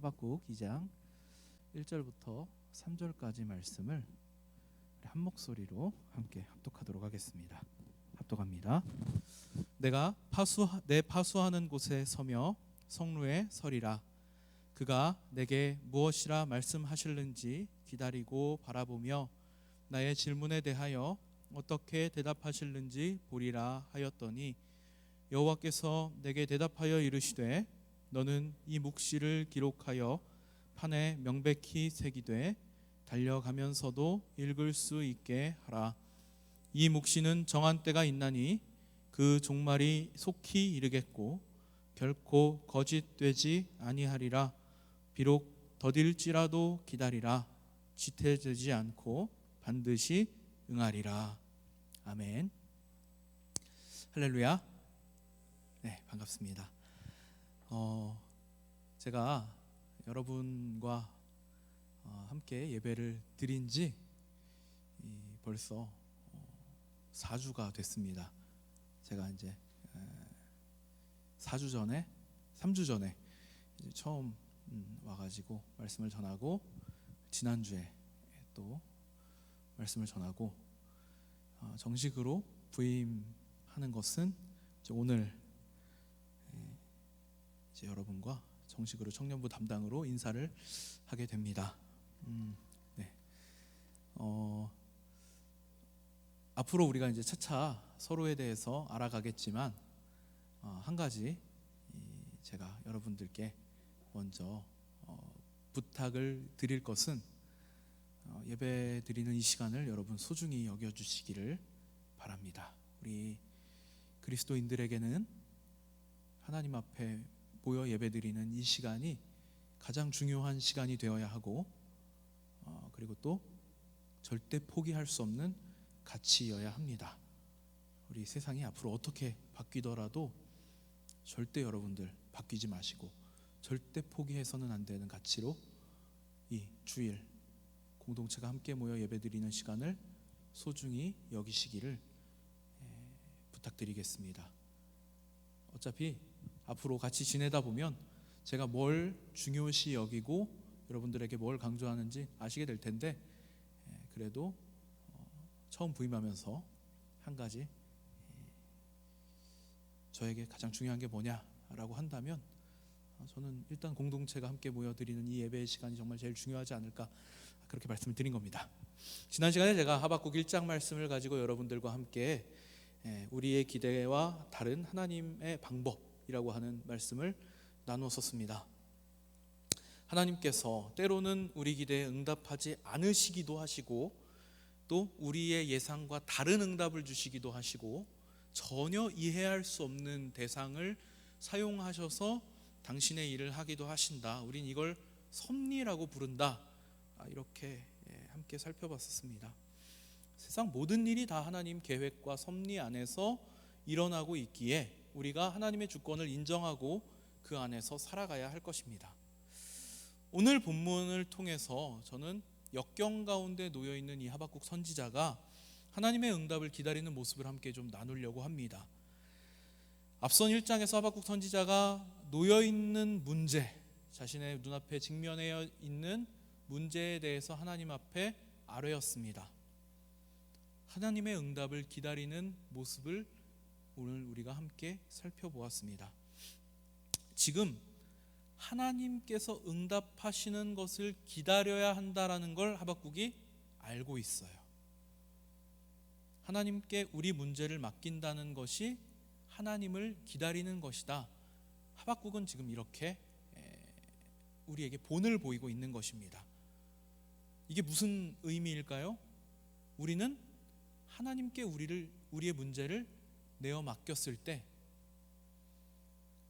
하박국 2장 1절부터 3절까지 말씀을 한 목소리로 함께 합독하도록 하겠습니다. 합독합니다. 내 파수하는 곳에 서며 성루에 서리라. 그가 내게 무엇이라 말씀하실는지 기다리고 바라보며 나의 질문에 대하여 어떻게 대답하실는지 보리라 하였더니 여호와께서 내게 대답하여 이르시되 너는 이 묵시를 기록하여 판에 명백히 새기되 달려가면서도 읽을 수 있게 하라. 이 묵시는 정한 때가 있나니 그 종말이 속히 이르겠고 결코 거짓되지 아니하리라. 비록 더딜지라도 기다리라. 지체되지 않고 반드시 응하리라. 아멘. 할렐루야. 네, 반갑습니다. 제가 여러분과 함께 예배를 드린 지 벌써 4주가 됐습니다. 제가 이제 3주 전에 이제 처음 와가지고 말씀을 전하고 지난주에 또 말씀을 전하고 정식으로 부임하는 것은 오늘 이제 여러분과 정식으로 청년부 담당으로 인사를 하게 됩니다. 네. 앞으로 우리가 이제 차차 서로에 대해서 알아가겠지만 한 가지 제가 여러분들께 먼저 부탁을 드릴 것은 예배 드리는 이 시간을 여러분 소중히 여겨주시기를 바랍니다. 우리 그리스도인들에게는 하나님 앞에 모여 예배 드리는 이 시간이 가장 중요한 시간이 되어야 하고 그리고 또 절대 포기할 수 없는 가치여야 합니다. 우리 세상이 앞으로 어떻게 바뀌더라도 절대 여러분들 바뀌지 마시고 절대 포기해서는 안 되는 가치로 이 주일 공동체가 함께 모여 예배드리는 시간을 소중히 여기시기를 부탁드리겠습니다. 어차피 앞으로 같이 지내다 보면 제가 뭘 중요시 여기고 여러분들에게 뭘 강조하는지 아시게 될 텐데 그래도 처음 부임하면서 한 가지 저에게 가장 중요한 게 뭐냐라고 한다면 저는 일단 공동체가 함께 모여드리는 이 예배의 시간이 정말 제일 중요하지 않을까 그렇게 말씀을 드린 겁니다. 지난 시간에 제가 하박국 1장 말씀을 가지고 여러분들과 함께 우리의 기대와 다른 하나님의 방법이라고 하는 말씀을 나누었었습니다. 하나님께서 때로는 우리 기대에 응답하지 않으시기도 하시고 또 우리의 예상과 다른 응답을 주시기도 하시고 전혀 이해할 수 없는 대상을 사용하셔서 당신의 일을 하기도 하신다. 우린 이걸 섭리라고 부른다. 이렇게 함께 살펴봤었습니다. 세상 모든 일이 다 하나님 계획과 섭리 안에서 일어나고 있기에 우리가 하나님의 주권을 인정하고 그 안에서 살아가야 할 것입니다. 오늘 본문을 통해서 저는 역경 가운데 놓여있는 이 하박국 선지자가 하나님의 응답을 기다리는 모습을 함께 좀 나누려고 합니다. 앞선 1장에서 하박국 선지자가 놓여있는 문제, 자신의 눈앞에 직면해 있는 문제에 대해서 하나님 앞에 아뢰었습니다. 하나님의 응답을 기다리는 모습을 오늘 우리가 함께 살펴보았습니다. 지금 하나님께서 응답하시는 것을 기다려야 한다라는 걸 하박국이 알고 있어요. 하나님께 우리 문제를 맡긴다는 것이 하나님을 기다리는 것이다. 하박국은 지금 이렇게 우리에게 본을 보이고 있는 것입니다. 이게 무슨 의미일까요? 우리는 하나님께 우리의 문제를 내어 맡겼을 때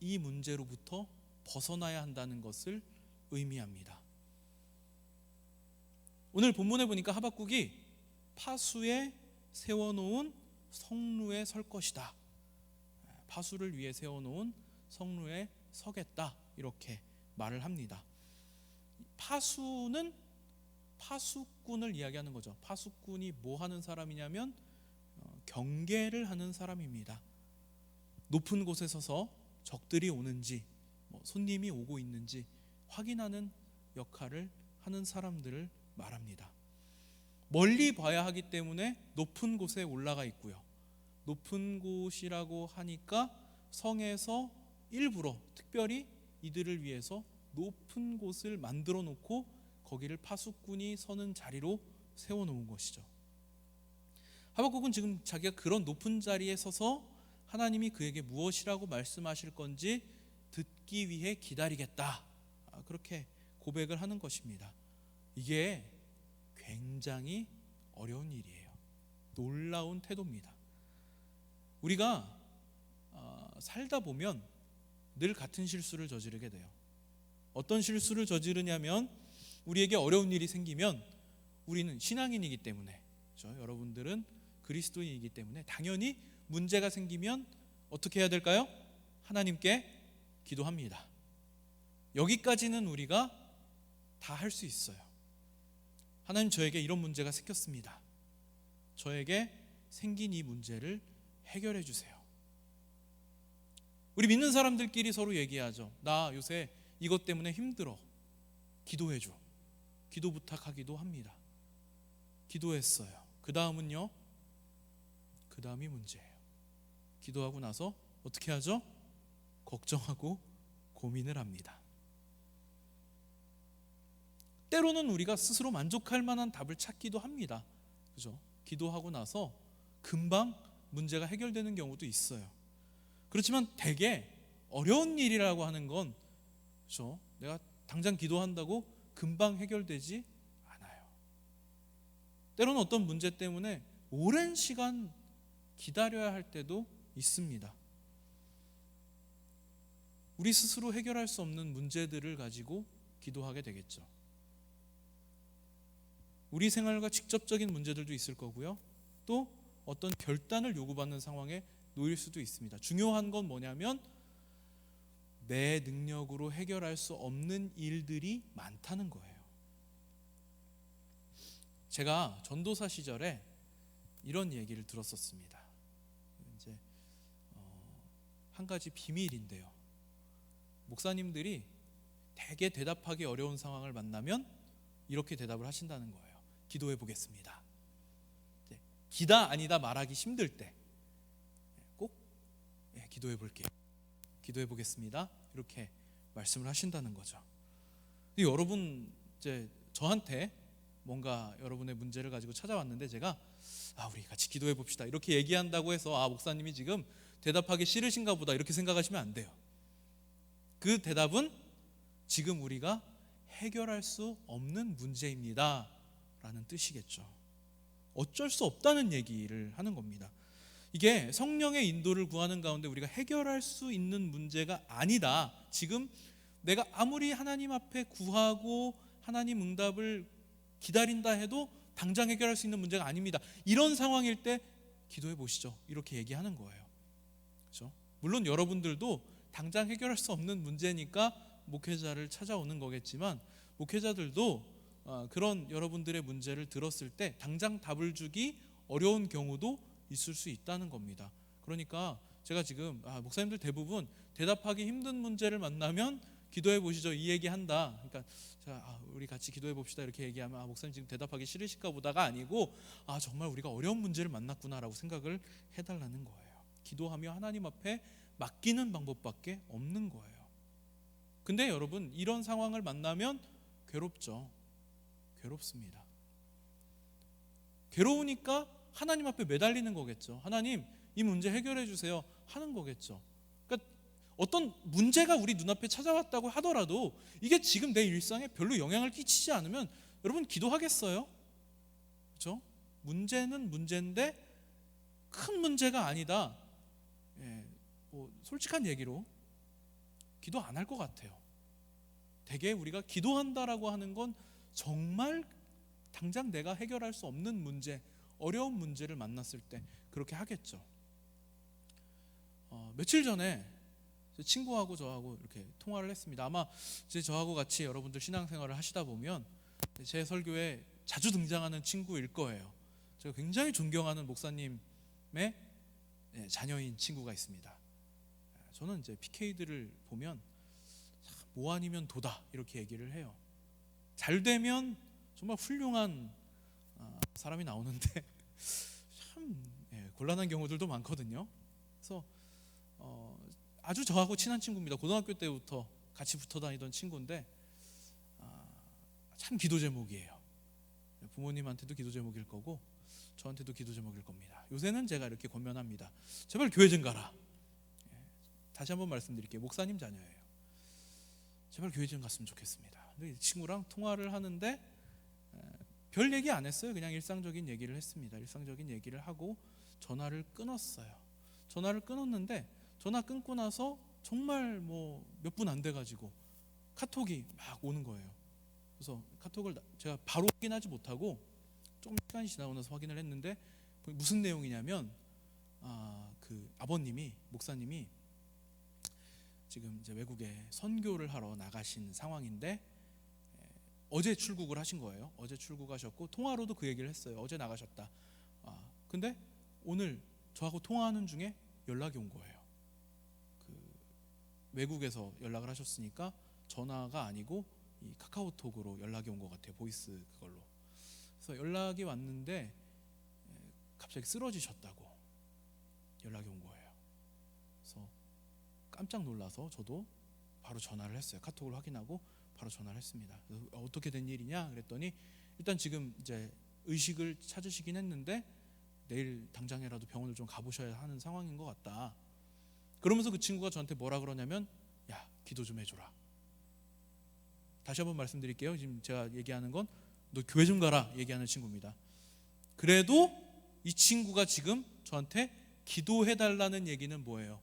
이 문제로부터 벗어나야 한다는 것을 의미합니다. 오늘 본문에 보니까 하박국이 파수에 세워놓은 성루에 설 것이다. 파수를 위해 세워놓은 성루에 서겠다. 이렇게 말을 합니다. 파수는 파수꾼을 이야기하는 거죠. 파수꾼이 뭐 하는 사람이냐면 경계를 하는 사람입니다. 높은 곳에 서서 적들이 오는지 손님이 오고 있는지 확인하는 역할을 하는 사람들을 말합니다. 멀리 봐야 하기 때문에 높은 곳에 올라가 있고요. 높은 곳이라고 하니까 성에서 일부러 특별히 이들을 위해서 높은 곳을 만들어 놓고 거기를 파수꾼이 서는 자리로 세워놓은 것이죠. 하박국은 지금 자기가 그런 높은 자리에 서서 하나님이 그에게 무엇이라고 말씀하실 건지 듣기 위해 기다리겠다, 그렇게 고백을 하는 것입니다. 이게 굉장히 어려운 일이에요. 놀라운 태도입니다. 우리가 살다 보면 늘 같은 실수를 저지르게 돼요. 어떤 실수를 저지르냐면, 우리에게 어려운 일이 생기면 우리는 신앙인이기 때문에, 그렇죠? 여러분들은 그리스도인이기 때문에 당연히 문제가 생기면 어떻게 해야 될까요? 하나님께 기도합니다. 여기까지는 우리가 다 할 수 있어요. 하나님, 저에게 이런 문제가 생겼습니다. 저에게 생긴 이 문제를 해결해 주세요. 우리 믿는 사람들끼리 서로 얘기하죠. 나 요새 이것 때문에 힘들어, 기도해 줘. 기도 부탁하기도 합니다. 기도했어요. 그 다음은요? 그 다음이 문제예요. 기도하고 나서 어떻게 하죠? 걱정하고 고민을 합니다. 때로는 우리가 스스로 만족할 만한 답을 찾기도 합니다. 그죠? 기도하고 나서 금방 문제가 해결되는 경우도 있어요. 그렇지만 되게 어려운 일이라고 하는 건, 그죠? 내가 당장 기도한다고 금방 해결되지 않아요. 때로는 어떤 문제 때문에 오랜 시간 기다려야 할 때도 있습니다. 우리 스스로 해결할 수 없는 문제들을 가지고 기도하게 되겠죠. 우리 생활과 직접적인 문제들도 있을 거고요. 또 어떤 결단을 요구받는 상황에 놓일 수도 있습니다. 중요한 건 뭐냐면, 내 능력으로 해결할 수 없는 일들이 많다는 거예요. 제가 전도사 시절에 이런 얘기를 들었었습니다. 이제 한 가지 비밀인데요. 목사님들이 되게 대답하기 어려운 상황을 만나면 이렇게 대답을 하신다는 거예요. 기도해 보겠습니다. 기다 아니다 말하기 힘들 때 꼭 기도해 볼게요. 기도해 보겠습니다. 이렇게 말씀을 하신다는 거죠. 여러분, 이제 저한테 뭔가 여러분의 문제를 가지고 찾아왔는데, 제가 우리 같이 기도해 봅시다 이렇게 얘기한다고 해서 목사님이 지금 대답하기 싫으신가 보다 이렇게 생각하시면 안 돼요. 그 대답은 지금 우리가 해결할 수 없는 문제입니다 라는 뜻이겠죠. 어쩔 수 없다는 얘기를 하는 겁니다. 이게 성령의 인도를 구하는 가운데 우리가 해결할 수 있는 문제가 아니다. 지금 내가 아무리 하나님 앞에 구하고 하나님 응답을 기다린다 해도 당장 해결할 수 있는 문제가 아닙니다. 이런 상황일 때 기도해 보시죠. 이렇게 얘기하는 거예요. 그렇죠? 물론 여러분들도 당장 해결할 수 없는 문제니까 목회자를 찾아오는 거겠지만, 목회자들도 그런 여러분들의 문제를 들었을 때 당장 답을 주기 어려운 경우도 있을 수 있다는 겁니다. 그러니까 제가 지금 목사님들 대부분 대답하기 힘든 문제를 만나면 기도해 보시죠 이 얘기한다. 그러니까 우리 같이 기도해 봅시다 이렇게 얘기하면 목사님 지금 대답하기 싫으실까 보다가 아니고, 정말 우리가 어려운 문제를 만났구나라고 생각을 해달라는 거예요. 기도하며 하나님 앞에 맡기는 방법밖에 없는 거예요. 근데 여러분, 이런 상황을 만나면 괴롭죠. 괴롭습니다. 괴로우니까 하나님 앞에 매달리는 거겠죠. 하나님, 이 문제 해결해 주세요 하는 거겠죠. 그러니까 어떤 문제가 우리 눈앞에 찾아왔다고 하더라도 이게 지금 내 일상에 별로 영향을 끼치지 않으면 여러분 기도하겠어요? 그렇죠? 문제는 문제인데 큰 문제가 아니다. 솔직한 얘기로 기도 안 할 것 같아요. 되게 우리가 기도한다라고 하는 건 정말 당장 내가 해결할 수 없는 문제, 어려운 문제를 만났을 때 그렇게 하겠죠. 며칠 전에 친구하고 저하고 이렇게 통화를 했습니다. 아마 이제 저하고 같이 여러분들 신앙생활을 하시다 보면 제 설교에 자주 등장하는 친구일 거예요. 제가 굉장히 존경하는 목사님의 자녀인 친구가 있습니다. 저는 이제 PK들을 보면 참 뭐 아니면 도다 이렇게 얘기를 해요. 잘 되면 정말 훌륭한 사람이 나오는데 참 곤란한 경우들도 많거든요. 그래서 아주 저하고 친한 친구입니다. 고등학교 때부터 같이 붙어 다니던 친구인데 참 기도 제목이에요. 부모님한테도 기도 제목일 거고 저한테도 기도 제목일 겁니다. 요새는 제가 이렇게 권면합니다. 제발 교회 좀 가라. 다시 한번 말씀드릴게요. 목사님 자녀예요. 제발 교회 좀 갔으면 좋겠습니다. 근데 이 친구랑 통화를 하는데 별 얘기 안 했어요. 그냥 일상적인 얘기를 했습니다. 일상적인 얘기를 하고 전화를 끊었어요. 전화를 끊었는데 전화 끊고 나서 정말 뭐 몇 분 안 돼가지고 카톡이 막 오는 거예요. 그래서 카톡을 제가 바로 확인하지 못하고 조금 시간이 지나고 나서 확인을 했는데 무슨 내용이냐면 그 아버님이 목사님이 지금 이제 외국에 선교를 하러 나가신 상황인데 어제 출국을 하신 거예요. 어제 출국하셨고 통화로도 그 얘기를 했어요. 어제 나가셨다. 근데 오늘 저하고 통화하는 중에 연락이 온 거예요. 그 외국에서 연락을 하셨으니까 전화가 아니고 이 카카오톡으로 연락이 온 것 같아요. 보이스 그걸로. 그래서 연락이 왔는데 갑자기 쓰러지셨다고 연락이 온 거예요. 그래서 깜짝 놀라서 저도 바로 전화를 했어요. 카톡을 확인하고 바로 전화를 했습니다. 그래서 어떻게 된 일이냐 그랬더니 일단 지금 이제 의식을 찾으시긴 했는데 내일 당장이라도 병원을 좀 가보셔야 하는 상황인 것 같다. 그러면서 그 친구가 저한테 뭐라 그러냐면 야 기도 좀 해줘라. 다시 한번 말씀드릴게요. 지금 제가 얘기하는 건 너 교회 좀 가라 얘기하는 친구입니다. 그래도 이 친구가 지금 저한테 기도해달라는 얘기는 뭐예요?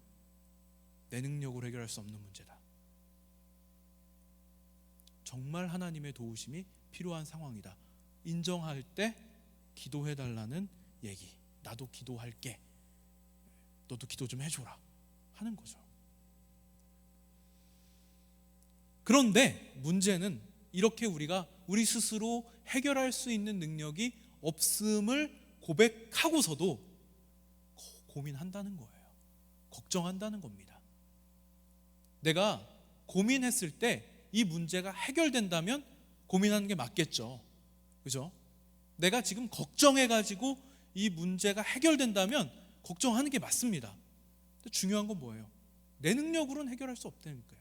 내 능력으로 해결할 수 없는 문제다. 정말 하나님의 도우심이 필요한 상황이다. 인정할 때 기도해달라는 얘기. 나도 기도할게. 너도 기도 좀 해줘라 하는 거죠. 그런데 문제는 이렇게 우리가 우리 스스로 해결할 수 있는 능력이 없음을 고백하고서도 고민한다는 거예요. 걱정한다는 겁니다. 내가 고민했을 때 이 문제가 해결된다면 고민하는 게 맞겠죠. 그죠? 내가 지금 걱정해가지고 이 문제가 해결된다면 걱정하는 게 맞습니다. 근데 중요한 건 뭐예요? 내 능력으로는 해결할 수 없다니까요.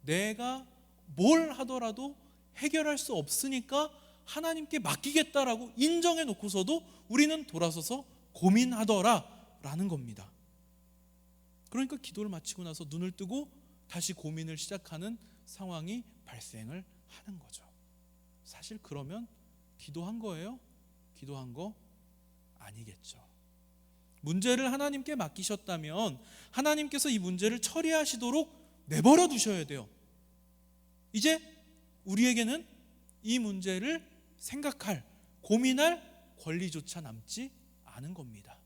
내가 뭘 하더라도 해결할 수 없으니까 하나님께 맡기겠다라고 인정해 놓고서도 우리는 돌아서서 고민하더라라는 겁니다. 그러니까 기도를 마치고 나서 눈을 뜨고 다시 고민을 시작하는 상황이 발생을 하는 거죠. 사실 그러면 기도한 거예요? 기도한 거 아니겠죠. 문제를 하나님께 맡기셨다면 하나님께서 이 문제를 처리하시도록 내버려 두셔야 돼요. 이제 우리에게는 이 문제를 생각할, 고민할 권리조차 남지 않은 겁니다.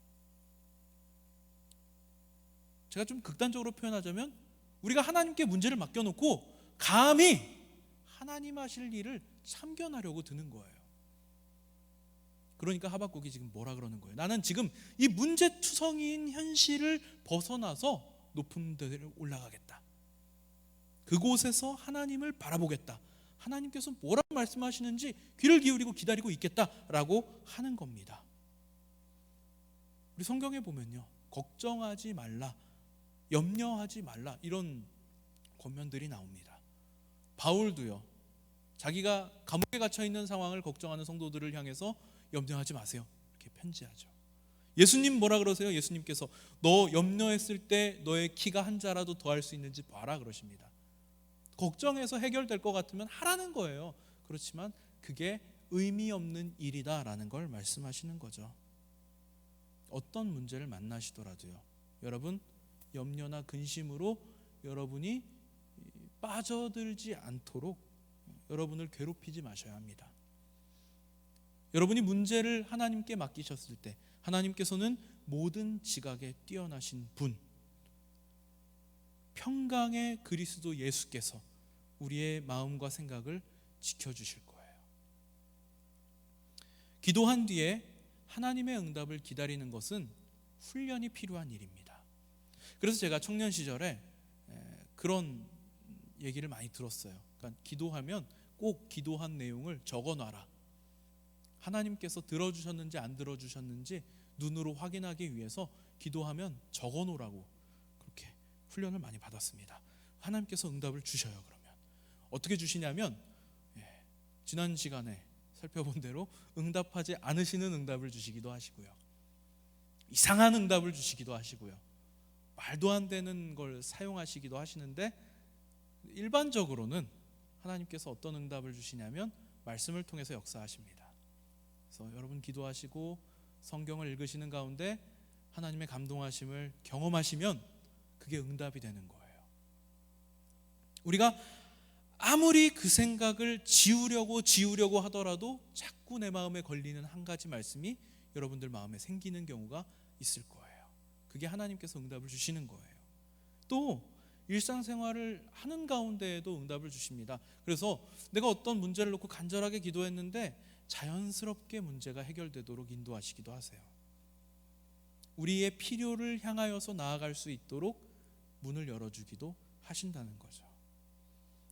제가 좀 극단적으로 표현하자면 우리가 하나님께 문제를 맡겨놓고 감히 하나님 하실 일을 참견하려고 드는 거예요. 그러니까 하박국이 지금 뭐라 그러는 거예요? 나는 지금 이 문제투성이인 현실을 벗어나서 높은 데를 올라가겠다. 그곳에서 하나님을 바라보겠다. 하나님께서 뭐라고 말씀하시는지 귀를 기울이고 기다리고 있겠다라고 하는 겁니다. 우리 성경에 보면요, 걱정하지 말라, 염려하지 말라 이런 권면들이 나옵니다. 바울도요, 자기가 감옥에 갇혀 있는 상황을 걱정하는 성도들을 향해서 염려하지 마세요 이렇게 편지하죠. 예수님 뭐라 그러세요? 예수님께서 너 염려했을 때 너의 키가 한 자라도 더할 수 있는지 봐라 그러십니다. 걱정해서 해결될 것 같으면 하라는 거예요. 그렇지만 그게 의미 없는 일이다라는 걸 말씀하시는 거죠. 어떤 문제를 만나시더라도요, 여러분 염려나 근심으로 여러분이 빠져들지 않도록 여러분을 괴롭히지 마셔야 합니다. 여러분이 문제를 하나님께 맡기셨을 때 하나님께서는 모든 지각에 뛰어나신 분, 평강의 그리스도 예수께서 우리의 마음과 생각을 지켜주실 거예요. 기도한 뒤에 하나님의 응답을 기다리는 것은 훈련이 필요한 일입니다. 그래서 제가 청년 시절에 그런 얘기를 많이 들었어요. 그러니까 기도하면 꼭 기도한 내용을 적어놔라. 하나님께서 들어주셨는지 안 들어주셨는지 눈으로 확인하기 위해서 기도하면 적어놓으라고 그렇게 훈련을 많이 받았습니다. 하나님께서 응답을 주셔요. 그러면 어떻게 주시냐면 지난 시간에 살펴본 대로 응답하지 않으시는 응답을 주시기도 하시고요, 이상한 응답을 주시기도 하시고요, 말도 안 되는 걸 사용하시기도 하시는데, 일반적으로는 하나님께서 어떤 응답을 주시냐면 말씀을 통해서 역사하십니다. 그래서 여러분 기도하시고 성경을 읽으시는 가운데 하나님의 감동하심을 경험하시면 그게 응답이 되는 거예요. 우리가 아무리 그 생각을 지우려고 하더라도 자꾸 내 마음에 걸리는 한 가지 말씀이 여러분들 마음에 생기는 경우가 있을 거예요. 그게 하나님께서 응답을 주시는 거예요. 또 일상생활을 하는 가운데에도 응답을 주십니다. 그래서 내가 어떤 문제를 놓고 간절하게 기도했는데 자연스럽게 문제가 해결되도록 인도하시기도 하세요. 우리의 필요를 향하여서 나아갈 수 있도록 문을 열어주기도 하신다는 거죠.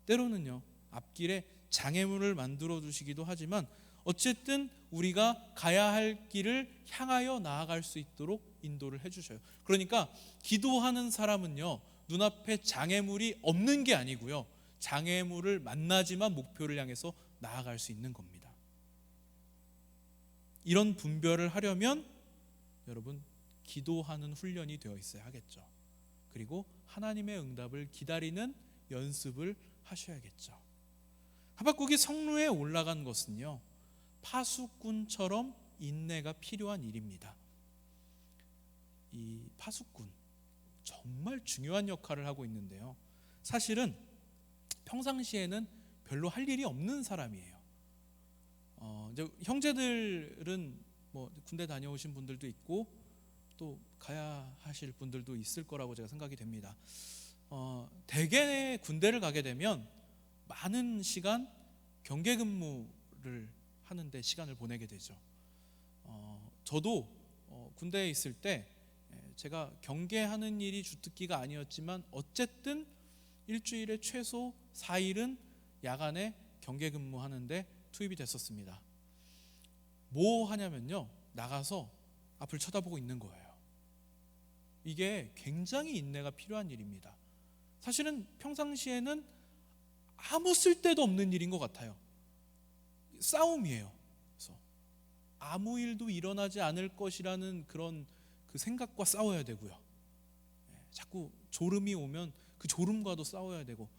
때로는요, 앞길에 장애물을 만들어 주시기도 하지만 어쨌든 우리가 가야 할 길을 향하여 나아갈 수 있도록 인도를 해주셔요. 그러니까 기도하는 사람은요, 눈앞에 장애물이 없는 게 아니고요, 장애물을 만나지만 목표를 향해서 나아갈 수 있는 겁니다. 이런 분별을 하려면 여러분 기도하는 훈련이 되어 있어야 하겠죠. 그리고 하나님의 응답을 기다리는 연습을 하셔야겠죠. 하박국이 성루에 올라간 것은요, 파수꾼처럼 인내가 필요한 일입니다. 이 파수꾼 정말 중요한 역할을 하고 있는데요, 사실은 평상시에는 별로 할 일이 없는 사람이에요. 이제 형제들은 뭐 군대 다녀오신 분들도 있고 또 가야 하실 분들도 있을 거라고 제가 생각이 됩니다. 대개 군대를 가게 되면 많은 시간 경계 근무를 하는데 시간을 보내게 되죠. 저도 군대에 있을 때 제가 경계하는 일이 주특기가 아니었지만 어쨌든 일주일에 최소 4일은 야간에 경계 근무하는데 투입이 됐었습니다. 뭐 하냐면요, 나가서 앞을 쳐다보고 있는 거예요. 이게 굉장히 인내가 필요한 일입니다. 사실은 평상시에는 아무 쓸데도 없는 일인 것 같아요. 싸움이에요. 그래서 아무 일도 일어나지 않을 것이라는 그런 그 생각과 싸워야 되고요, 자꾸 졸음이 오면 그 졸음과도 싸워야 되고,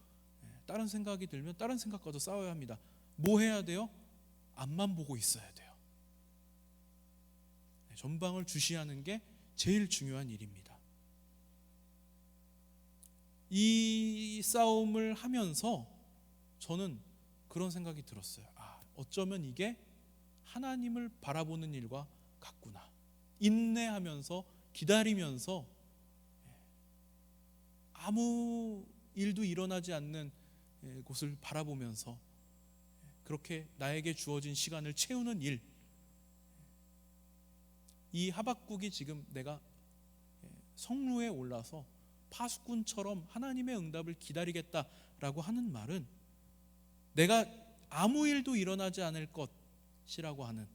다른 생각이 들면 다른 생각과도 싸워야 합니다. 뭐 해야 돼요? 앞만 보고 있어야 돼요. 전방을 주시하는 게 제일 중요한 일입니다. 이 싸움을 하면서 저는 그런 생각이 들었어요. 어쩌면 이게 하나님을 바라보는 일과 같구나. 인내하면서 기다리면서 아무 일도 일어나지 않는 곳을 바라보면서 그렇게 나에게 주어진 시간을 채우는 일, 이 하박국이 지금 내가 성루에 올라서 파수꾼처럼 하나님의 응답을 기다리겠다라고 하는 말은 내가 아무 일도 일어나지 않을 것이라고 하는,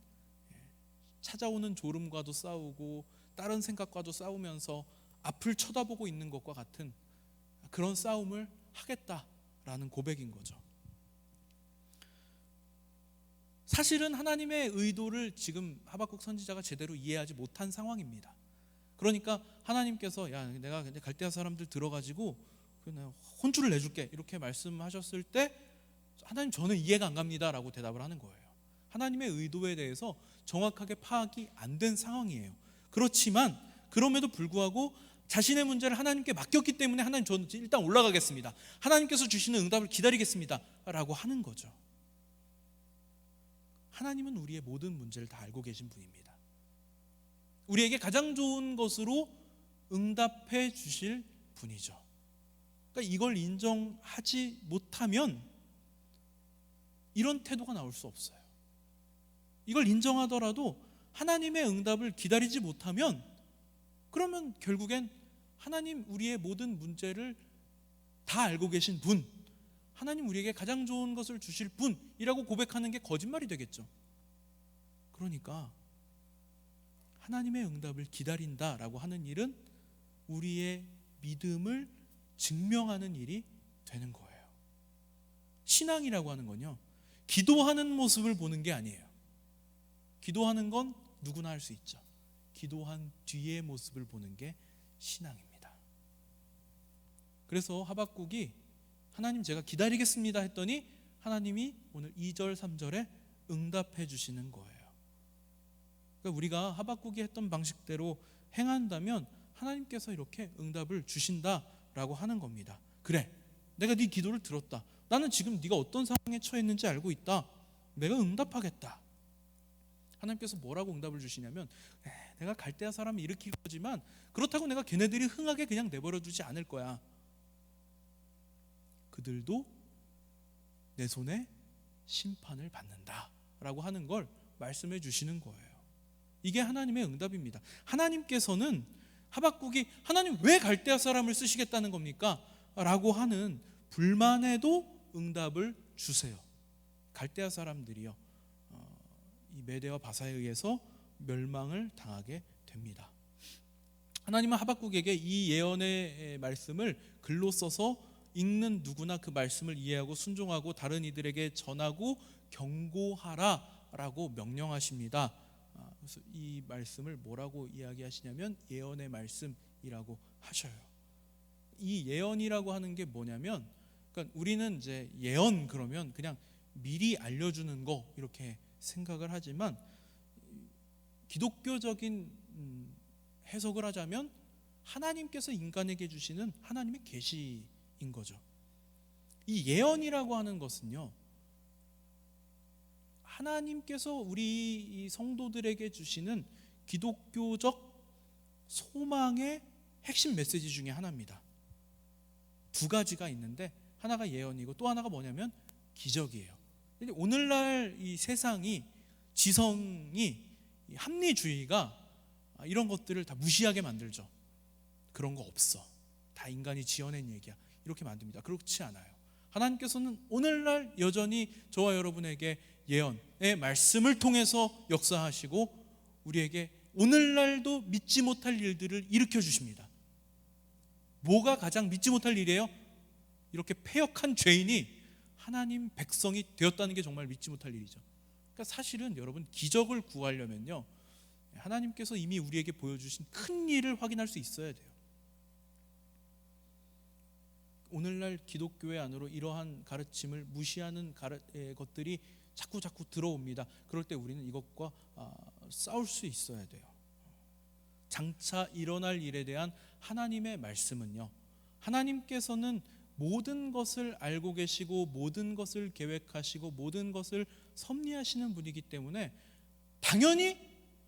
찾아오는 졸음과도 싸우고 다른 생각과도 싸우면서 앞을 쳐다보고 있는 것과 같은 그런 싸움을 하겠다라는 고백인 거죠. 사실은 하나님의 의도를 지금 하박국 선지자가 제대로 이해하지 못한 상황입니다. 그러니까 하나님께서 내가 갈대아 사람들 들어가지고 혼쭐을 내줄게 이렇게 말씀하셨을 때 하나님, 저는 이해가 안 갑니다 라고 대답을 하는 거예요. 하나님의 의도에 대해서 정확하게 파악이 안 된 상황이에요. 그렇지만 그럼에도 불구하고 자신의 문제를 하나님께 맡겼기 때문에 하나님, 저는 일단 올라가겠습니다, 하나님께서 주시는 응답을 기다리겠습니다 라고 하는 거죠. 하나님은 우리의 모든 문제를 다 알고 계신 분입니다. 우리에게 가장 좋은 것으로 응답해 주실 분이죠. 그러니까 이걸 인정하지 못하면 이런 태도가 나올 수 없어요. 이걸 인정하더라도 하나님의 응답을 기다리지 못하면 그러면 결국엔 하나님, 우리의 모든 문제를 다 알고 계신 분, 하나님 우리에게 가장 좋은 것을 주실 분이라고 고백하는 게 거짓말이 되겠죠. 그러니까 하나님의 응답을 기다린다라고 하는 일은 우리의 믿음을 증명하는 일이 되는 거예요. 신앙이라고 하는 건요, 기도하는 모습을 보는 게 아니에요. 기도하는 건 누구나 할 수 있죠. 기도한 뒤의 모습을 보는 게 신앙입니다. 그래서 하박국이 하나님 제가 기다리겠습니다 했더니 하나님이 오늘 2절 3절에 응답해 주시는 거예요. 그러니까 우리가 하박국이 했던 방식대로 행한다면 하나님께서 이렇게 응답을 주신다라고 하는 겁니다. 그래, 내가 네 기도를 들었다. 나는 지금 네가 어떤 상황에 처했는지 알고 있다. 내가 응답하겠다. 하나님께서 뭐라고 응답을 주시냐면, 내가 갈대아 사람을 일으킬 거지만 그렇다고 내가 걔네들이 흥하게 그냥 내버려 두지 않을 거야. 그들도 내 손에 심판을 받는다 라고 하는 걸 말씀해 주시는 거예요. 이게 하나님의 응답입니다. 하나님께서는 하박국이 하나님 왜 갈대아 사람을 쓰시겠다는 겁니까? 라고 하는 불만에도 응답을 주세요. 갈대아 사람들이요, 이 메대와 바사에 의해서 멸망을 당하게 됩니다. 하나님은 하박국에게 이 예언의 말씀을 글로 써서 읽는 누구나 그 말씀을 이해하고 순종하고 다른 이들에게 전하고 경고하라라고 명령하십니다. 그래서 이 말씀을 뭐라고 이야기하시냐면 예언의 말씀이라고 하셔요. 이 예언이라고 하는 게 뭐냐면, 그러니까 우리는 이제 예언 그러면 그냥 미리 알려주는 거 이렇게 생각을 하지만, 기독교적인 해석을 하자면 하나님께서 인간에게 주시는 하나님의 계시인 거죠. 이 예언이라고 하는 것은요, 하나님께서 우리 성도들에게 주시는 기독교적 소망의 핵심 메시지 중에 하나입니다. 두 가지가 있는데 하나가 예언이고 또 하나가 뭐냐면 기적이에요. 오늘날 이 세상이, 지성이, 합리주의가 이런 것들을 다 무시하게 만들죠. 그런 거 없어, 다 인간이 지어낸 얘기야, 이렇게 만듭니다. 그렇지 않아요. 하나님께서는 오늘날 여전히 저와 여러분에게 예언의 말씀을 통해서 역사하시고 우리에게 오늘날도 믿지 못할 일들을 일으켜 주십니다. 뭐가 가장 믿지 못할 일이에요? 이렇게 패역한 죄인이 하나님 백성이 되었다는 게 정말 믿지 못할 일이죠. 그러니까 사실은 여러분, 기적을 구하려면요, 하나님께서 이미 우리에게 보여주신 큰 일을 확인할 수 있어야 돼요. 오늘날 기독교회 안으로 이러한 가르침을 무시하는 것들이 자꾸 들어옵니다. 그럴 때 우리는 이것과 싸울 수 있어야 돼요. 장차 일어날 일에 대한 하나님의 말씀은요, 하나님께서는 모든 것을 알고 계시고 모든 것을 계획하시고 모든 것을 섭리하시는 분이기 때문에 당연히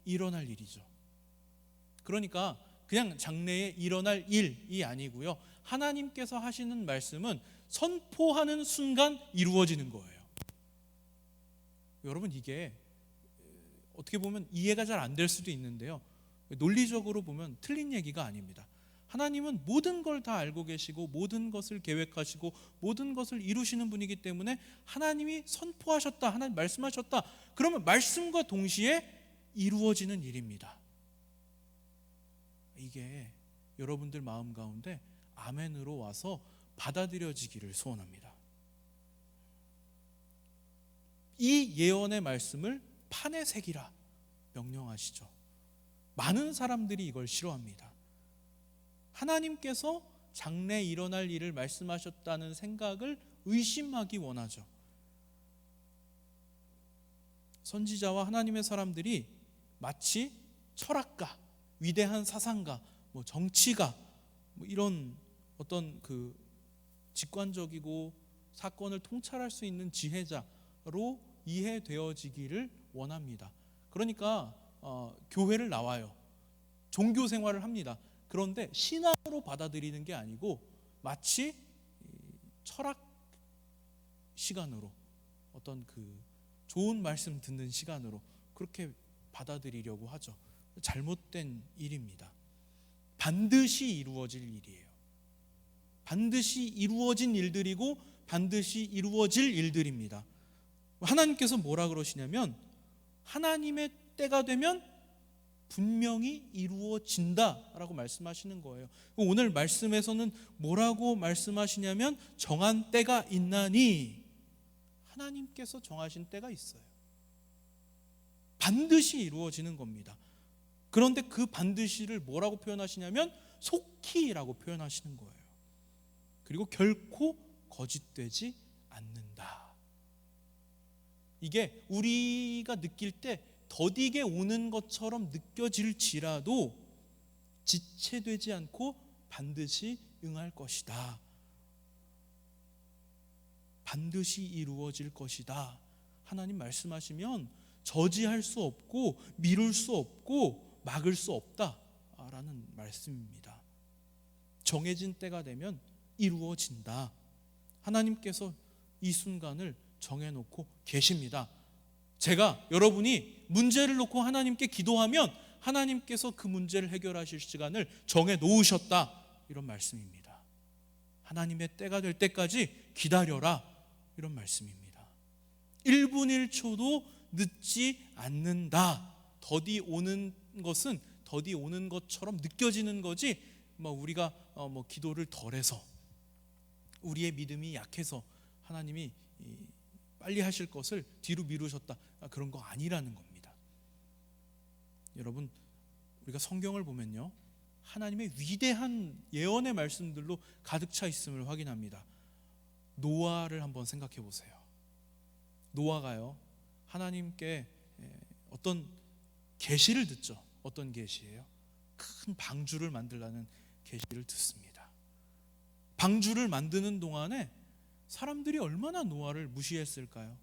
일어날 일이죠. 그러니까 그냥 장래에 일어날 일이 아니고요, 하나님께서 하시는 말씀은 선포하는 순간 이루어지는 거예요. 여러분, 이게 어떻게 보면 이해가 잘 안 될 수도 있는데요, 논리적으로 보면 틀린 얘기가 아닙니다. 하나님은 모든 걸 다 알고 계시고 모든 것을 계획하시고 모든 것을 이루시는 분이기 때문에 하나님이 선포하셨다, 하나님 말씀하셨다, 그러면 말씀과 동시에 이루어지는 일입니다. 이게 여러분들 마음 가운데 아멘으로 와서 받아들여지기를 소원합니다. 이 예언의 말씀을 판에 새기라 명령하시죠. 많은 사람들이 이걸 싫어합니다. 하나님께서 장래에 일어날 일을 말씀하셨다는 생각을 의심하기 원하죠. 선지자와 하나님의 사람들이 마치 철학가, 위대한 사상가, 정치가, 이런 어떤 그 직관적이고 사건을 통찰할 수 있는 지혜자로 이해되어지기를 원합니다. 그러니까 교회를 나와요. 종교 생활을 합니다. 그런데 신앙으로 받아들이는 게 아니고 마치 철학 시간으로, 어떤 그 좋은 말씀 듣는 시간으로 그렇게 받아들이려고 하죠. 잘못된 일입니다. 반드시 이루어질 일이에요. 반드시 이루어진 일들이고 반드시 이루어질 일들입니다. 하나님께서 뭐라 그러시냐면 하나님의 때가 되면 분명히 이루어진다라고 말씀하시는 거예요. 오늘 말씀에서는 뭐라고 말씀하시냐면 정한 때가 있나니, 하나님께서 정하신 때가 있어요. 반드시 이루어지는 겁니다. 그런데 그 반드시를 뭐라고 표현하시냐면 속히라고 표현하시는 거예요. 그리고 결코 거짓되지 않는다. 이게 우리가 느낄 때 더디게 오는 것처럼 느껴질지라도 지체되지 않고 반드시 응할 것이다. 반드시 이루어질 것이다. 하나님 말씀하시면 저지할 수 없고 미룰 수 없고 막을 수 없다라는 말씀입니다. 정해진 때가 되면 이루어진다. 하나님께서 이 순간을 정해놓고 계십니다. 제가 여러분이 문제를 놓고 하나님께 기도하면 하나님께서 그 문제를 해결하실 시간을 정해 놓으셨다, 이런 말씀입니다. 하나님의 때가 될 때까지 기다려라, 이런 말씀입니다. 1분 1초도 늦지 않는다. 더디 오는 것은 더디 오는 것처럼 느껴지는 거지, 우리가 기도를 덜해서, 우리의 믿음이 약해서 하나님이 빨리 하실 것을 뒤로 미루셨다, 그런 거 아니라는 겁니다. 여러분, 우리가 성경을 보면요, 하나님의 위대한 예언의 말씀들로 가득 차 있음을 확인합니다. 노아를 한번 생각해 보세요. 노아가요, 하나님께 어떤 계시를 듣죠. 어떤 계시예요? 큰 방주를 만들라는 계시를 듣습니다. 방주를 만드는 동안에 사람들이 얼마나 노아를 무시했을까요?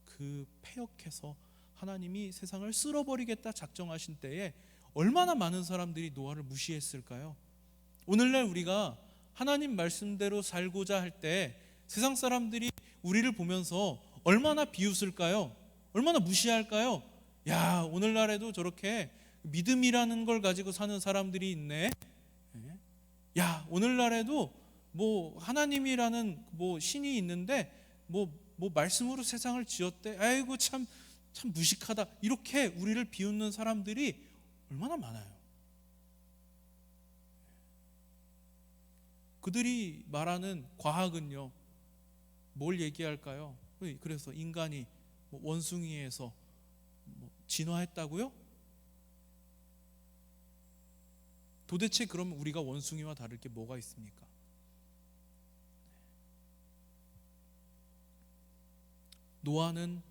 그 패역해서 하나님이 세상을 쓸어버리겠다 작정하신 때에 얼마나 많은 사람들이 노아를 무시했을까요? 오늘날 우리가 하나님 말씀대로 살고자 할 때 세상 사람들이 우리를 보면서 얼마나 비웃을까요? 얼마나 무시할까요? 야, 오늘날에도 저렇게 믿음이라는 걸 가지고 사는 사람들이 있네. 야, 오늘날에도 하나님이라는 신이 있는데 말씀으로 세상을 지었대. 아이고 참 무식하다. 이렇게 우리를 비웃는 사람들이 얼마나 많아요. 그들이 말하는 과학은요, 뭘 얘기할까요? 그래서 인간이 원숭이에서 진화했다고요? 도대체 그러면 우리가 원숭이와 다를 게 뭐가 있습니까? 노아는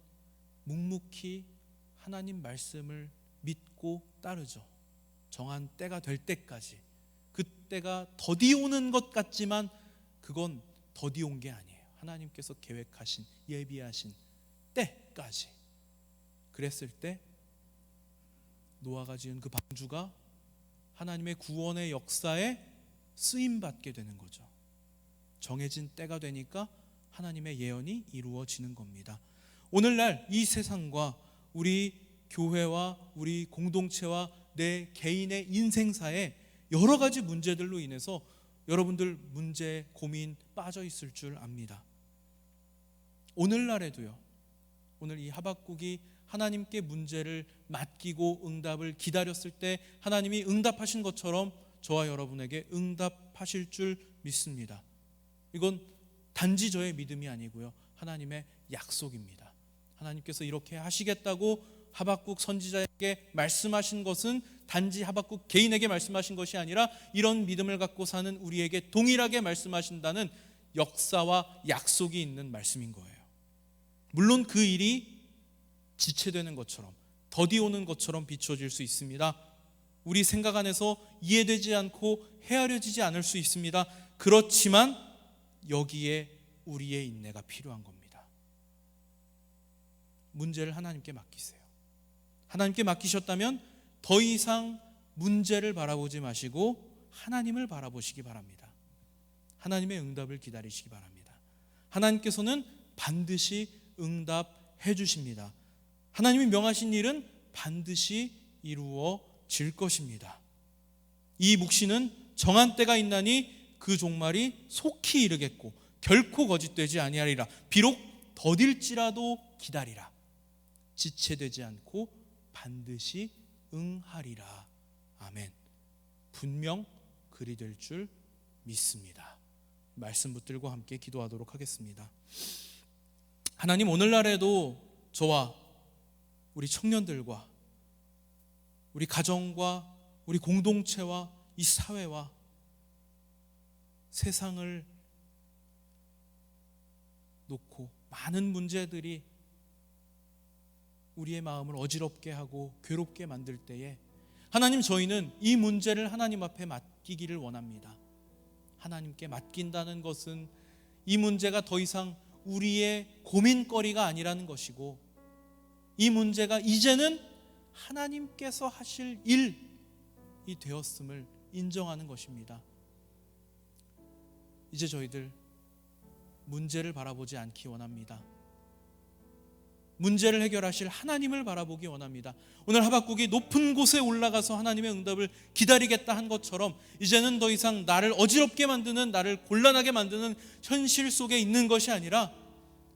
묵묵히 하나님 말씀을 믿고 따르죠. 정한 때가 될 때까지. 그 때가 더디 오는 것 같지만 그건 더디 온 게 아니에요. 하나님께서 계획하신, 예비하신 때까지. 그랬을 때 노아가 지은 그 방주가 하나님의 구원의 역사에 쓰임받게 되는 거죠. 정해진 때가 되니까 하나님의 예언이 이루어지는 겁니다. 오늘날 이 세상과 우리 교회와 우리 공동체와 내 개인의 인생사에 여러 가지 문제들로 인해서 여러분들 문제, 고민 빠져 있을 줄 압니다. 오늘날에도요, 오늘 이 하박국이 하나님께 문제를 맡기고 응답을 기다렸을 때 하나님이 응답하신 것처럼 저와 여러분에게 응답하실 줄 믿습니다. 이건 단지 저의 믿음이 아니고요, 하나님의 약속입니다. 하나님께서 이렇게 하시겠다고 하박국 선지자에게 말씀하신 것은 단지 하박국 개인에게 말씀하신 것이 아니라 이런 믿음을 갖고 사는 우리에게 동일하게 말씀하신다는 역사와 약속이 있는 말씀인 거예요. 물론 그 일이 지체되는 것처럼, 더디 오는 것처럼 비춰질 수 있습니다. 우리 생각 안에서 이해되지 않고 헤아려지지 않을 수 있습니다. 그렇지만 여기에 우리의 인내가 필요한 겁니다. 문제를 하나님께 맡기세요. 하나님께 맡기셨다면 더 이상 문제를 바라보지 마시고 하나님을 바라보시기 바랍니다. 하나님의 응답을 기다리시기 바랍니다. 하나님께서는 반드시 응답해 주십니다. 하나님이 명하신 일은 반드시 이루어질 것입니다. 이 묵시는 정한 때가 있나니 그 종말이 속히 이르겠고 결코 거짓되지 아니하리라. 비록 더딜지라도 기다리라. 지체되지 않고 반드시 응하리라. 아멘. 분명 그리 될 줄 믿습니다. 말씀 붙들고 함께 기도하도록 하겠습니다. 하나님, 오늘날에도 저와 우리 청년들과 우리 가정과 우리 공동체와 이 사회와 세상을 놓고 많은 문제들이 우리의 마음을 어지럽게 하고 괴롭게 만들 때에 하나님, 저희는 이 문제를 하나님 앞에 맡기기를 원합니다. 하나님께 맡긴다는 것은 이 문제가 더 이상 우리의 고민거리가 아니라는 것이고, 이 문제가 이제는 하나님께서 하실 일이 되었음을 인정하는 것입니다. 이제 저희들 문제를 바라보지 않기 원합니다. 문제를 해결하실 하나님을 바라보기 원합니다. 오늘 하박국이 높은 곳에 올라가서 하나님의 응답을 기다리겠다 한 것처럼 이제는 더 이상 나를 어지럽게 만드는, 나를 곤란하게 만드는 현실 속에 있는 것이 아니라,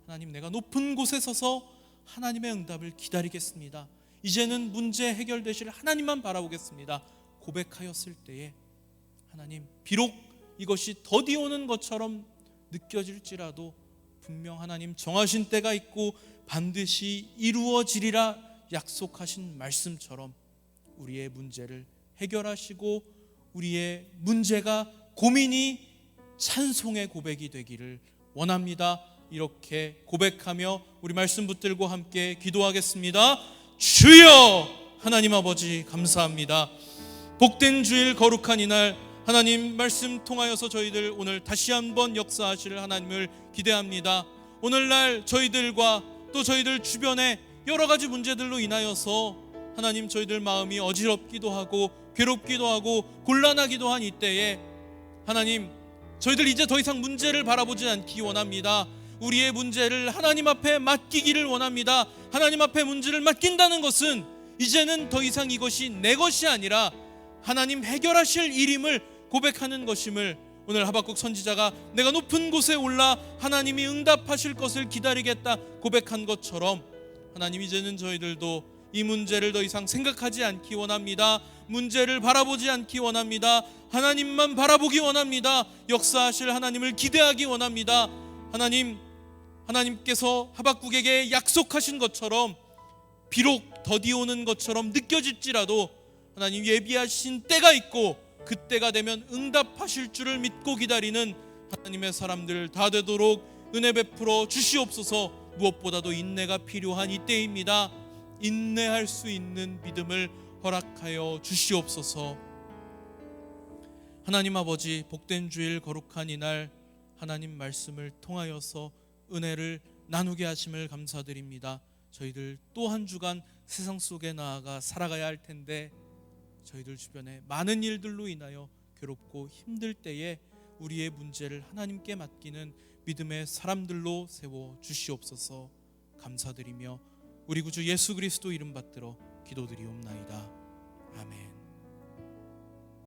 하나님, 내가 높은 곳에 서서 하나님의 응답을 기다리겠습니다. 이제는 문제 해결되실 하나님만 바라보겠습니다. 고백하였을 때에 하나님, 비록 이것이 더디 오는 것처럼 느껴질지라도 분명 하나님 정하신 때가 있고 반드시 이루어지리라 약속하신 말씀처럼 우리의 문제를 해결하시고 우리의 문제가, 고민이 찬송의 고백이 되기를 원합니다. 이렇게 고백하며 우리 말씀 붙들고 함께 기도하겠습니다. 주여, 하나님 아버지 감사합니다. 복된 주일, 거룩한 이날 하나님 말씀 통하여서 저희들 오늘 다시 한번 역사하실 하나님을 기대합니다. 오늘날 저희들과 또 저희들 주변에 여러 가지 문제들로 인하여서 하나님, 저희들 마음이 어지럽기도 하고 괴롭기도 하고 곤란하기도 한 이때에 하나님, 저희들 이제 더 이상 문제를 바라보지 않기 원합니다. 우리의 문제를 하나님 앞에 맡기기를 원합니다. 하나님 앞에 문제를 맡긴다는 것은 이제는 더 이상 이것이 내 것이 아니라 하나님 해결하실 일임을 고백하는 것임을 오늘 하박국 선지자가 내가 높은 곳에 올라 하나님이 응답하실 것을 기다리겠다 고백한 것처럼, 하나님, 이제는 저희들도 이 문제를 더 이상 생각하지 않기 원합니다. 문제를 바라보지 않기 원합니다. 하나님만 바라보기 원합니다. 역사하실 하나님을 기대하기 원합니다. 하나님께서 하박국에게 약속하신 것처럼 비록 더디 오는 것처럼 느껴질지라도 하나님 예비하신 때가 있고 그 때가 되면 응답하실 줄을 믿고 기다리는 하나님의 사람들 다 되도록 은혜 베풀어 주시옵소서. 무엇보다도 인내가 필요한 이때입니다. 인내할 수 있는 믿음을 허락하여 주시옵소서. 하나님 아버지, 복된 주일, 거룩한 이날 하나님 말씀을 통하여서 은혜를 나누게 하심을 감사드립니다. 저희들 또 한 주간 세상 속에 나아가 살아가야 할 텐데 저희들 주변에 많은 일들로 인하여 괴롭고 힘들 때에 우리의 문제를 하나님께 맡기는 믿음의 사람들로 세워 주시옵소서. 감사드리며 우리 구주 예수 그리스도 이름 받들어 기도드리옵나이다. 아멘.